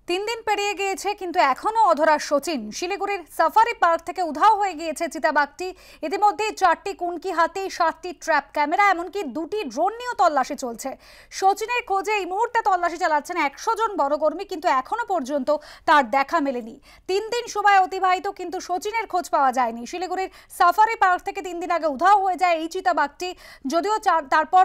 তিন দিন পেরিয়ে গিয়েছে কিন্তু এখনো অধরা সচিন। শিলিগুড়ির সাফারি পার্ক থেকে উধাও হয়ে গিয়েছে চিতাবাঘটি। ইতিমধ্যে 4টি কুনকি হাতি, 7টি ট্র্যাপ ক্যামেরা, এমনকি 2টি ড্রোন নিয়েও তল্লাশি চলছে। সচিনের খোঁজে এই মুহূর্তে তল্লাশি চালাচ্ছেন 100 জন বনকর্মী, কিন্তু এখনো পর্যন্ত তার দেখা মেলেনি। 3 দিন সময় অতিবাহিত কিন্তু সচিনের খোঁজ পাওয়া যায়নি। শিলিগুড়ির সাফারি পার্ক থেকে 3 দিন আগে উধাও হয়ে যায় এই চিতাবাঘটি। যদিও তারপর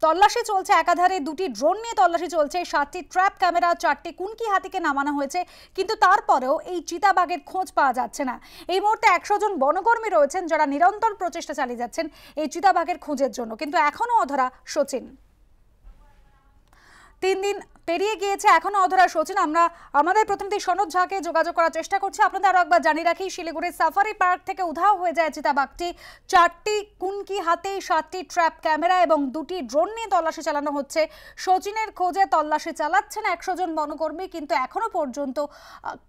তল্লাশি চলছে, একাধারে 2টি ড্রোন নিয়ে তল্লাশি চলছে, 7টি ট্র্যাপ ক্যামেরা, 4টি কুনকি হাতি নামানো হয়েছে, কিন্তু তারপরেও এই চিতাবাঘের খোঁজ পাওয়া যাচ্ছে না। এই মুহূর্তে 100 জন বনকর্মী রয়েছেন যারা নিরন্তর প্রচেষ্টা চালিয়ে যাচ্ছেন এই চিতাবাঘের খোঁজের জন্য, কিন্তু এখনো অধরা সচিন। 3 দিন পেরিয়ে গিয়েছে, এখনো অধরা সচিন। আমরা আমাদের প্রতিনিধি সনদ ঝাকে যোগাযোগ করার চেষ্টা করছি। আপনাদের আরো একবার জানিয়ে রাখি, শিলিগুড়ির সাফারি পার্ক থেকে উধাও হয়ে যায় চিতাবাঘটি। 4টি কুনকি হাতি, 7টি ট্র্যাপ ক্যামেরা এবং 2টি ড্রোন নিয়ে তল্লাশি চালানো হচ্ছে। সচিনের খোঁজে তল্লাশি চালাচ্ছেন 100 জন বনকর্মী, কিন্তু এখনো পর্যন্ত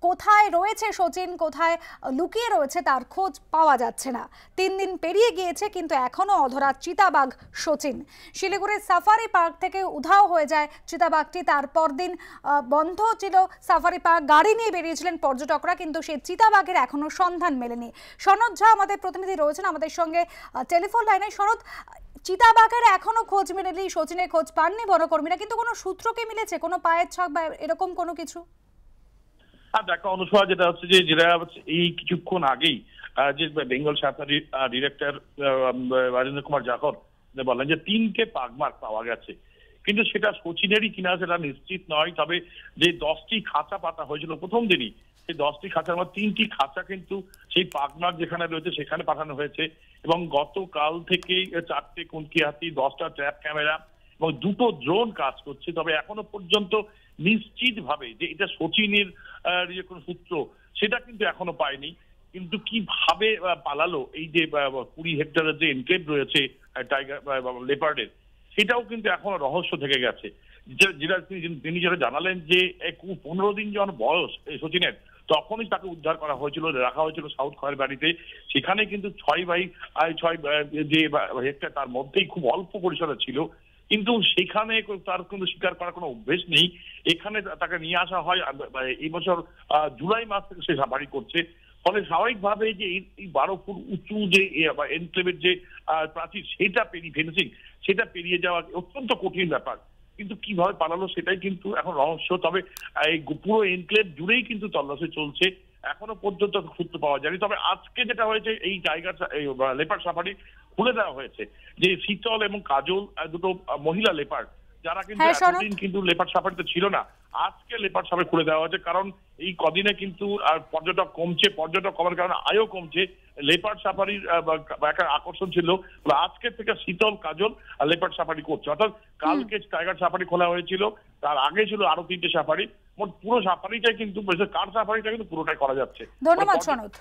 কোথায় রয়েছে সচিন, কোথায় লুকিয়ে রয়েছে তার খোঁজ পাওয়া যাচ্ছে না। 3 দিন পেরিয়ে গিয়েছে কিন্তু এখনো অধরা চিতাবাঘ সচিন। শিলিগুড়ির সাফারি পার্ক থেকে উধাও হয়ে যায় চিতাবাঘটি। তার পরদিন বন্ধ ছিল সাফারি পার্ক, গাড়ি নিয়ে বেরিয়েছিলেন পর্যটকরা, কিন্তু সেই চিতাবাঘের এখনো সন্ধান মেলেনি। সনদ ঝা আমাদের প্রতিনিধি রয়েছেন আমাদের সঙ্গে টেলিফোন লাইনে। সনদ, চিতাবাঘের এখনো খোঁজ মেলেনি, সচিনের খোঁজ পাননি বনকর্মীরা, কিন্তু কোনো সূত্রকে মিলেছে, কোনো পায়ের ছাপ বা এরকম কোনো কিছু? হ্যাঁ দেখা অনুসভা, যেটা হচ্ছে যে এই কিছুক্ষণ আগেই যে বেঙ্গল সাফারি ডিরেক্টর রাজেন্দ্র কুমার জাখর বললেন যে 3টে পাগমার্ক পাওয়া গেছে, কিন্তু সেটা সচিনেরই কিনা সেটা নিশ্চিত নয়। তবে যে 10টি খাঁচা পাতা হয়েছিল প্রথম দিনই, সেই 10টি খাঁচার মধ্যে 3টি খাঁচা কিন্তু সেই পাগমার্ক যেখানে রয়েছে সেখানে পাঠানো হয়েছে। এবং গতকাল থেকে 4টে কুনকি হাতি, 10টা ট্র্যাপ ক্যামেরা এবং 2টো ড্রোন কাজ করছে। তবে এখনো পর্যন্ত নিশ্চিত ভাবে যে এটা সচিনের যে কোনো সূত্র সেটা কিন্তু এখনো পায়নি। কিন্তু কিভাবে পালালো এই যে 20 হেক্টরের যে এনক্লেভ রয়েছে টাইগার লেপার্ডের, সেটাও কিন্তু এখনো রহস্য থেকে গেছে। যেটা তিনি যেটা জানালেন যে 15 দিন যখন বয়স সচিনের, তখনই তাকে উদ্ধার করা হয়েছিল, রাখা হয়েছিল সাউথ খয়ের বাড়িতে। সেখানে কিন্তু 6x6 যে হেক্টর, তার মধ্যেই খুব অল্প পরিসরে ছিল, কিন্তু সেখানে তার কিন্তু শিকার করার কোনো অভ্যেস নেই। এখানে তাকে নিয়ে আসা হয় এই বছর জুলাই মাস থেকে সে সাফারি করছে। ফলে স্বাভাবিকভাবে যে এই 12 ফুট উঁচু যে এনক্লেভের যে প্রাচীর, সেটা ফেন্সিং, সেটা পেরিয়ে যাওয়া অত্যন্ত কঠিন ব্যাপার। কিন্তু কিভাবে পালালো সেটাই কিন্তু এখন রহস্য। তবে এই পুরো এনক্লেভ জুড়েই কিন্তু তল্লাশি চলছে, এখনো পর্যন্ত সূত্র পাওয়া যায়নি। তবে আজকে যেটা হয়েছে, এই টাইগার লেপার্ড সাফারি খুলে দেওয়া হয়েছে, যে শীতল এবং কাজল, দুটো মহিলা লেপার্ড, যারা কিন্তু এতদিন কিন্তু লেপার্ড সাফারিতে ছিল না, আজকে লেপার্ড সাফারি খুলে দেওয়া হয়েছে। কারণ এই কদিনে কিন্তু পর্যটক কমছে, পর্যটক কমার কারণে আয়ও কমছে। লেপার্ড সাফারির একটা আকর্ষণ ছিল, আজকে থেকে শীতল, কাজল আর লেপার্ড সাফারি করছে। অর্থাৎ কালকে টাইগার সাফারি খোলা হয়েছিল, তার আগে ছিল আরো 3টে সাফারি। মোট পুরো সাফারিটাই কিন্তু কার সাফারিটা কিন্তু পুরোটাই করা যাচ্ছে। ধন্যবাদ সনদ।